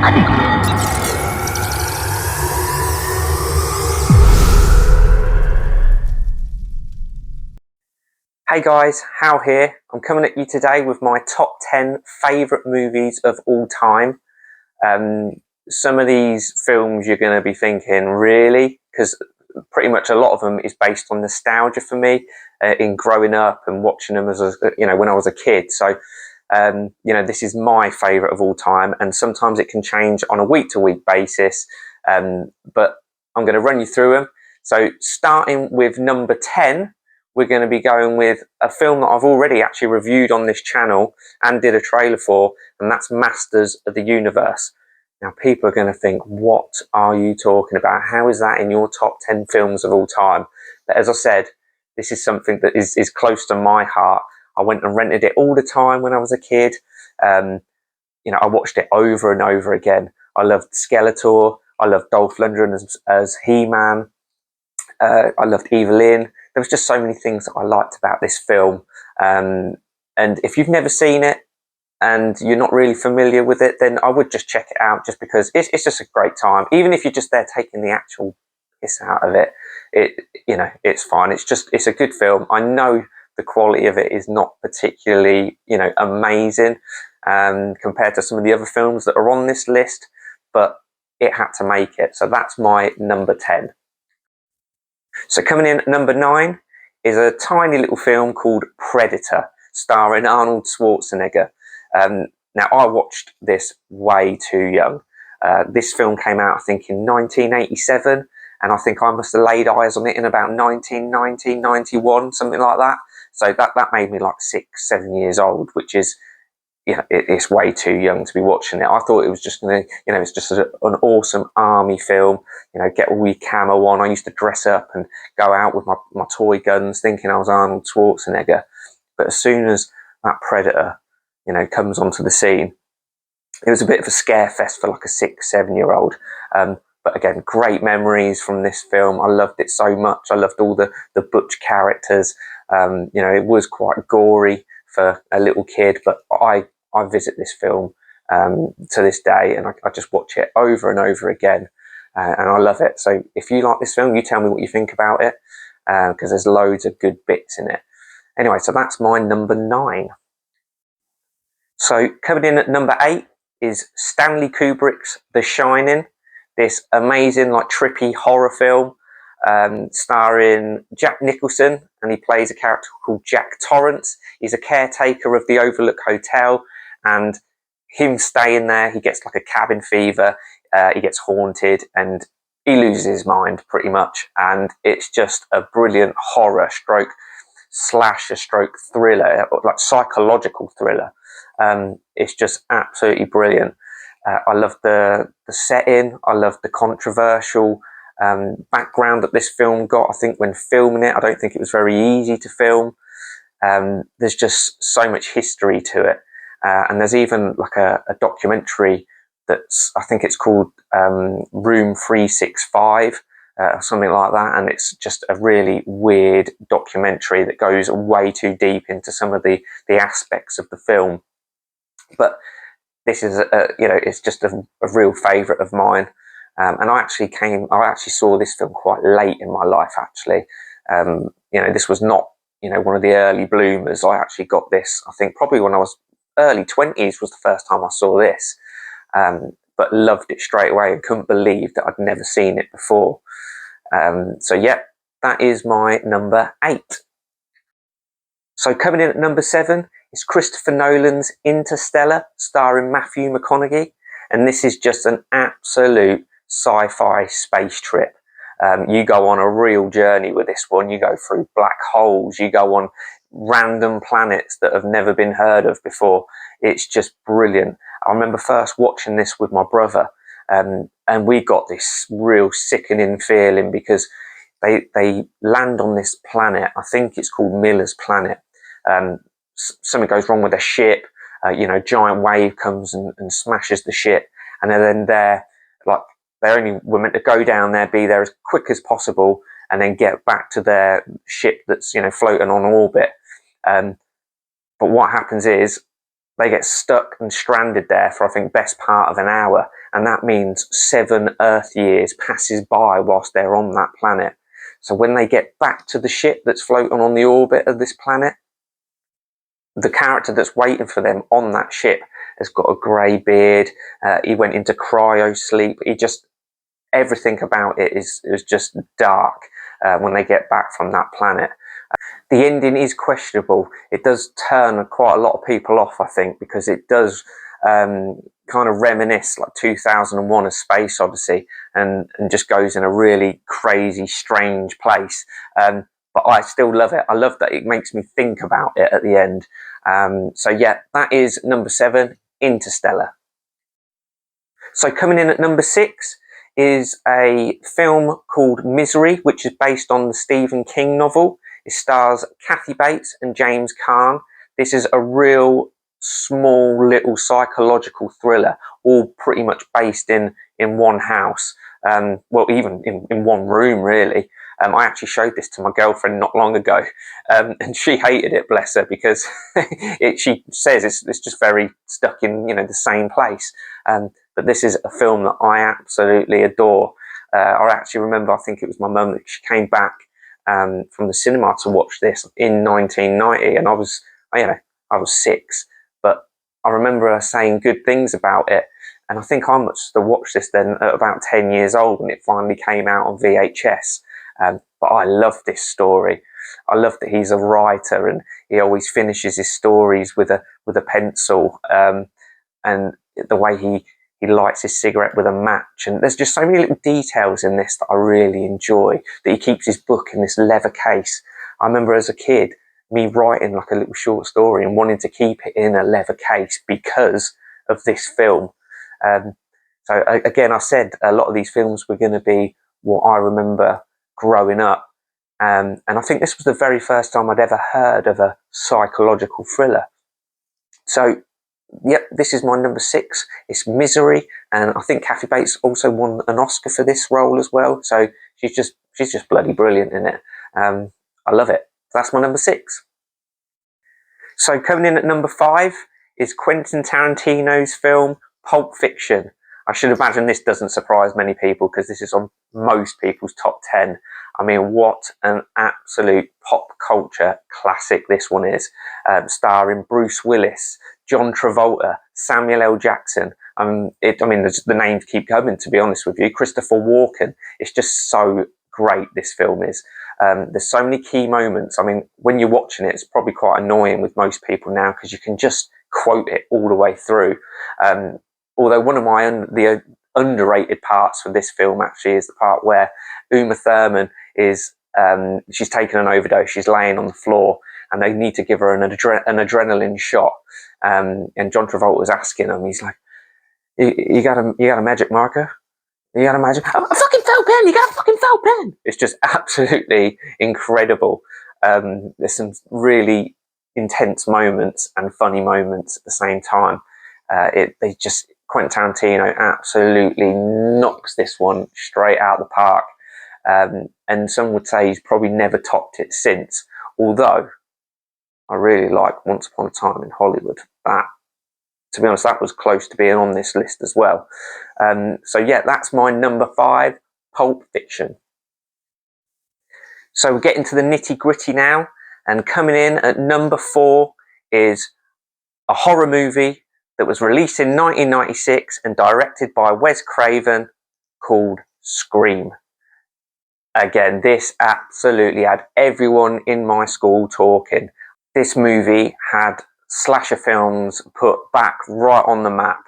Hey guys, Hal here. I'm coming at you today with my top 10 favourite movies of all time. Some of these films you're going to be thinking, really? Because pretty much a lot of them is based on nostalgia for me in growing up and watching them as when I was a kid. So, this is my favourite of all time, and sometimes it can change on a week-to-week basis. But I'm going to run you through them. So, starting with number 10. We're going to be going with a film that I've already actually reviewed on this channel and did a trailer for, and that's Masters of the Universe. Now, people are going to think, what are you talking about? How is that in your top 10 films of all time? But as I said, this is something that is close to my heart. I went and rented it all the time when I was a kid. I watched it over and over again. I loved Skeletor. I loved Dolph Lundgren as He-Man. I loved Evelyn. There was just so many things that I liked about this film. And if you've never seen it and you're not really familiar with it, then I would just check it out, just because it's just a great time. Even if you're just there taking the actual piss out of it, it's fine. It's a good film. I know the quality of it is not particularly, amazing compared to some of the other films that are on this list, but it had to make it. So that's my number 10. So coming in at number 9 is a tiny little film called Predator, starring Arnold Schwarzenegger. Now, I watched this way too young. This film came out, I think, in 1987, and I think I must have laid eyes on it in about 1990, 91, something like that. So that made me like 6, 7 years old, which is, it's way too young to be watching it. I thought it was just going to, it's just an awesome army film, get all your camo on. I used to dress up and go out with my toy guns thinking I was Arnold Schwarzenegger. But as soon as that Predator, comes onto the scene, it was a bit of a scare fest for like a 6, 7-year-old. But again, great memories from this film. I loved it so much. I loved all the butch characters. It was quite gory for a little kid, but I visit this film to this day, and I just watch it over and over again, and I love it. So if you like this film, you tell me what you think about it, because there's loads of good bits in it. Anyway, so that's my number 9. So coming in at number 8 is Stanley Kubrick's The Shining, this amazing, like, trippy horror film starring Jack Nicholson, and he plays a character called Jack Torrance. He's a caretaker of the Overlook Hotel, and him staying there, he gets like a cabin fever, he gets haunted, and he loses his mind pretty much. And it's just a brilliant horror stroke slasher stroke thriller, like psychological thriller. It's just absolutely brilliant. I love the setting. I love the controversial background that this film got. I think when filming it, I don't think it was very easy to film. There's just so much history to it. And there's even like a documentary that's, I think it's called Room 365, something like that. And it's just a really weird documentary that goes way too deep into some of the aspects of the film. But this is, it's just a real favourite of mine. And I actually saw this film quite late in my life, actually. This was not, one of the early bloomers. I actually got this, I think, probably when I was early 20s was the first time I saw this. But loved it straight away and couldn't believe that I'd never seen it before. So yeah, that is my number 8. So coming in at number 7 is Christopher Nolan's Interstellar, starring Matthew McConaughey. And this is just an absolute sci-fi space trip. You go on a real journey with this one. You go through black holes. You go on random planets that have never been heard of before. It's just brilliant. I remember first watching this with my brother, and we got this real sickening feeling because they land on this planet. I think it's called Miller's Planet. Something goes wrong with their ship. Giant wave comes and smashes the ship, and then they were meant to go down there, be there as quick as possible, and then get back to their ship that's floating on orbit. But what happens is they get stuck and stranded there for, I think, best part of an hour, and that means 7 Earth years passes by whilst they're on that planet. So when they get back to the ship that's floating on the orbit of this planet, the character that's waiting for them on that ship has got a grey beard. He went into cryo sleep. Everything about it is just dark when they get back from that planet. The ending is questionable. It does turn quite a lot of people off, I think, because it does kind of reminisce like 2001: A Space Odyssey, and just goes in a really crazy, strange place. But I still love it. I love that it makes me think about it at the end. So yeah, that is number 7, Interstellar. So coming in at number 6 is a film called Misery, which is based on the Stephen King novel. It stars Kathy Bates and James Caan. This is a real small little psychological thriller, all pretty much based in one house. Well, even in one room, really. I actually showed this to my girlfriend not long ago, and she hated it, bless her, because she says it's just very stuck in the same place. But this is a film that I absolutely adore. I actually remember, I think it was my mum that she came back from the cinema to watch this in 1990, and I was 6, but I remember her saying good things about it, and I think I must have watched this then at about 10 years old when it finally came out on VHS. But I love this story. I love that he's a writer and he always finishes his stories with a pencil, and the way he lights his cigarette with a match, and there's just so many little details in this that I really enjoy. That he keeps his book in this leather case. I remember as a kid me writing like a little short story and wanting to keep it in a leather case because of this film. So again, I said a lot of these films were going to be what I remember growing up, and I think this was the very first time I'd ever heard of a psychological thriller. So yep, this is my number 6. It's Misery, and I think Kathy Bates also won an Oscar for this role as well. So she's just bloody brilliant in it. I love it. So that's my number 6. So coming in at number 5 is Quentin Tarantino's film Pulp Fiction. I should imagine this doesn't surprise many people because this is on most people's top 10. I mean, what an absolute pop culture classic this one is. Starring Bruce Willis, John Travolta, Samuel L. Jackson. The names keep coming, to be honest with you. Christopher Walken. It's just so great, this film is. There's so many key moments. I mean, when you're watching it, it's probably quite annoying with most people now because you can just quote it all the way through. Although one of the underrated parts for this film actually is the part where Uma Thurman is, she's taken an overdose, she's laying on the floor, and they need to give her an adrenaline shot. And John Travolta's asking him, he's like, you got a magic marker? You got a magic? A fucking felt pen! You got a fucking felt pen! It's just absolutely incredible. There's some really intense moments and funny moments at the same time. Quentin Tarantino absolutely knocks this one straight out of the park. And some would say he's probably never topped it since. Although, I really like Once Upon a Time in Hollywood. To be honest, that was close to being on this list as well. So yeah, that's my number 5, Pulp Fiction. So we're getting to the nitty gritty now. And coming in at number 4 is a horror movie that was released in 1996 and directed by Wes Craven called Scream. Again, this absolutely had everyone in my school talking. This movie had slasher films put back right on the map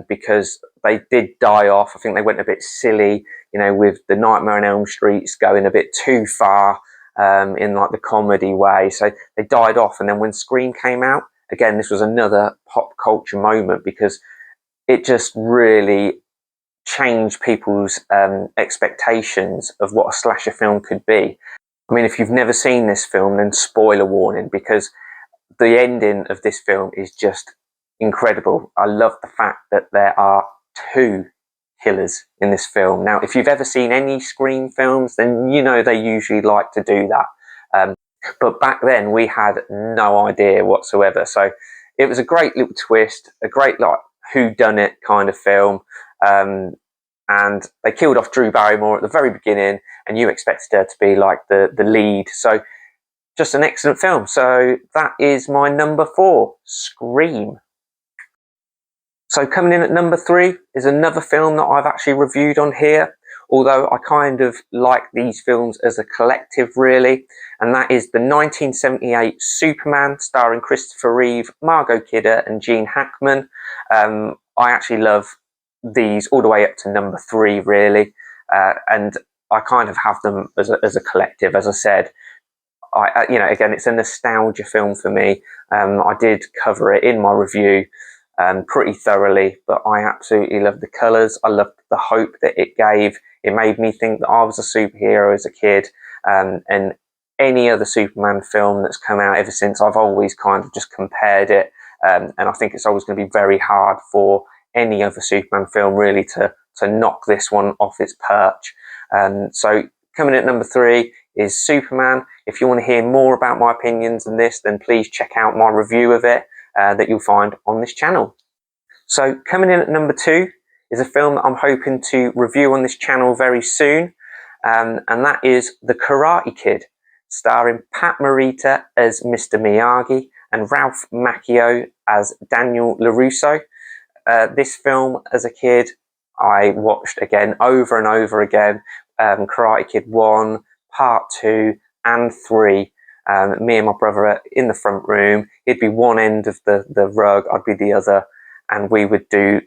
because they did die off. I think they went a bit silly, with the Nightmare on Elm Streets going a bit too far in like the comedy way. So they died off. And then when Scream came out, again, this was another pop culture moment because it just really changed people's expectations of what a slasher film could be. I mean, if you've never seen this film, then spoiler warning, because the ending of this film is just incredible. I love the fact that there are 2 killers in this film. Now, if you've ever seen any Scream films, then they usually like to do that. But back then, we had no idea whatsoever. So it was a great little twist, a great like whodunit kind of film. And they killed off Drew Barrymore at the very beginning, and you expected her to be like the lead. So just an excellent film. So that is my number 4, Scream. So coming in at number 3 is another film that I've actually reviewed on here, although I kind of like these films as a collective really, and that is the 1978 Superman starring Christopher Reeve, Margot Kidder and Gene Hackman. I actually love these all the way up to number 3 really, and I kind of have them as a collective. As I said, again, it's a nostalgia film for me. I did cover it in my review pretty thoroughly, but I absolutely love the colours. I loved the hope that it gave. It made me think that I was a superhero as a kid, and any other Superman film that's come out ever since, I've always kind of just compared it, and I think it's always going to be very hard for any other Superman film really to knock this one off its perch. So coming in at number 3 is Superman. If you want to hear more about my opinions on this, then please check out my review of it that you'll find on this channel. So coming in at number 2 is a film that I'm hoping to review on this channel very soon, and that is The Karate Kid, starring Pat Morita as Mr. Miyagi and Ralph Macchio as Daniel LaRusso. This film, as a kid, I watched again over and over again. Karate Kid 1, Part 2 and 3. Me and my brother in the front room. He'd be one end of the rug, I'd be the other, and we would do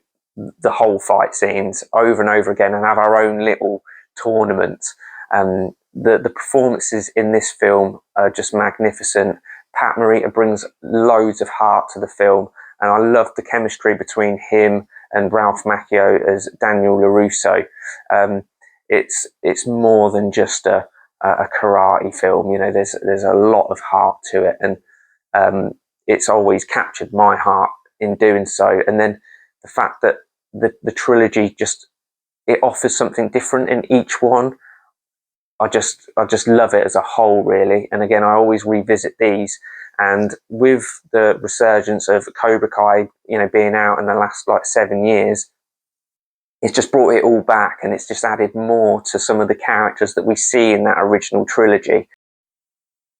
the whole fight scenes over and over again and have our own little tournaments. The performances in this film are just magnificent. Pat Morita brings loads of heart to the film, and I love the chemistry between him and Ralph Macchio as Daniel LaRusso. It's more than just a karate film. You know, there's a lot of heart to it, and it's always captured my heart in doing so. And then the fact that the trilogy it offers something different in each one. I just love it as a whole, really. And again, I always revisit these. And with the resurgence of Cobra Kai, being out in the last 7 years, it's just brought it all back, and it's just added more to some of the characters that we see in that original trilogy.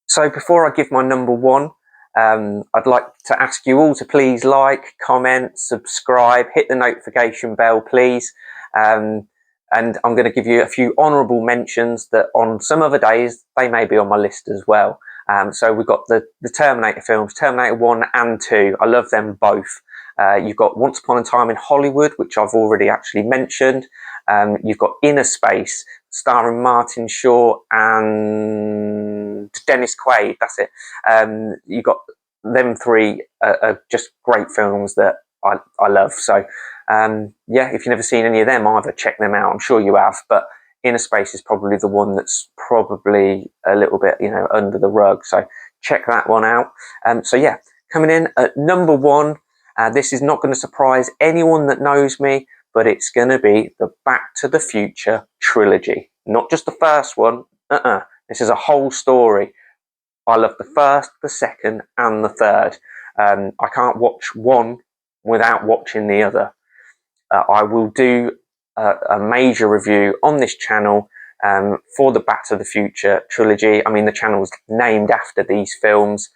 So before I give my number 1, I'd like to ask you all to please like, comment, subscribe, hit the notification bell, please. And I'm going to give you a few honourable mentions that on some other days, they may be on my list as well. So we've got the Terminator films, Terminator 1 and 2. I love them both. You've got Once Upon a Time in Hollywood, which I've already actually mentioned. You've got Inner Space, starring Martin Short and Dennis Quaid. That's it. You've got them 3 are just great films that I love. So yeah, if you've never seen any of them either, check them out. I'm sure you have, but Inner Space is probably the one that's probably a little bit, under the rug. So check that one out. So yeah, coming in at number 1, this is not going to surprise anyone that knows me, but it's going to be the Back to the Future trilogy. Not just the first one. This is a whole story. I love the first, the second, and the third. I can't watch one without watching the other. I will do a major review on this channel for the Back to the Future trilogy. I mean, the channel's named after these films.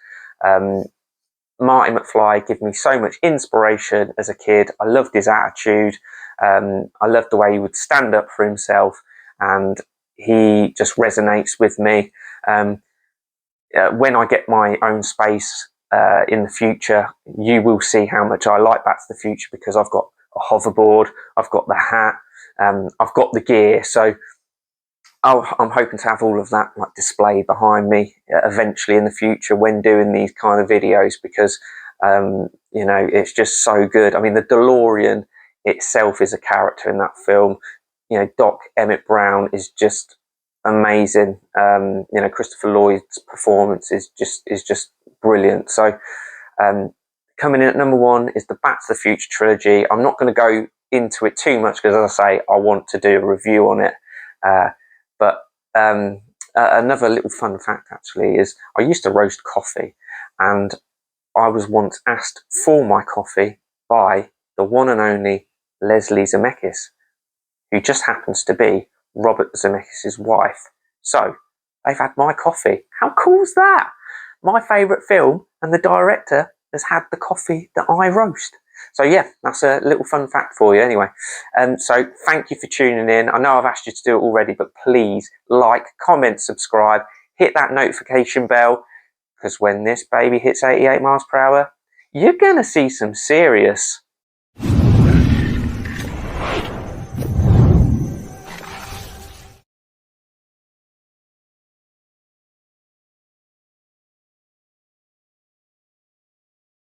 Marty McFly gave me so much inspiration as a kid. I loved his attitude. I loved the way he would stand up for himself, and he just resonates with me. When I get my own space in the future, you will see how much I like Back to the Future, because I've got a hoverboard, I've got the hat, I've got the gear. So I'm hoping to have all of that displayed behind me eventually in the future when doing these kind of videos, because it's just so good. I mean, the DeLorean itself is a character in that film. Doc Emmett Brown is just amazing. Christopher Lloyd's performance is just brilliant. So coming in at number 1 is the Back to the Future trilogy. I'm not going to go into it too much, because as I say, I want to do a review on it. But another little fun fact actually is I used to roast coffee, and I was once asked for my coffee by the one and only Leslie Zemeckis, who just happens to be Robert Zemeckis' wife. So, they've had my coffee. How cool's that? My favourite film, and the director has had the coffee that I roast. So yeah, that's a little fun fact for you anyway. So thank you for tuning in. I know I've asked you to do it already, but please like, comment, subscribe, hit that notification bell, because when this baby hits 88 miles per hour, you're going to see some serious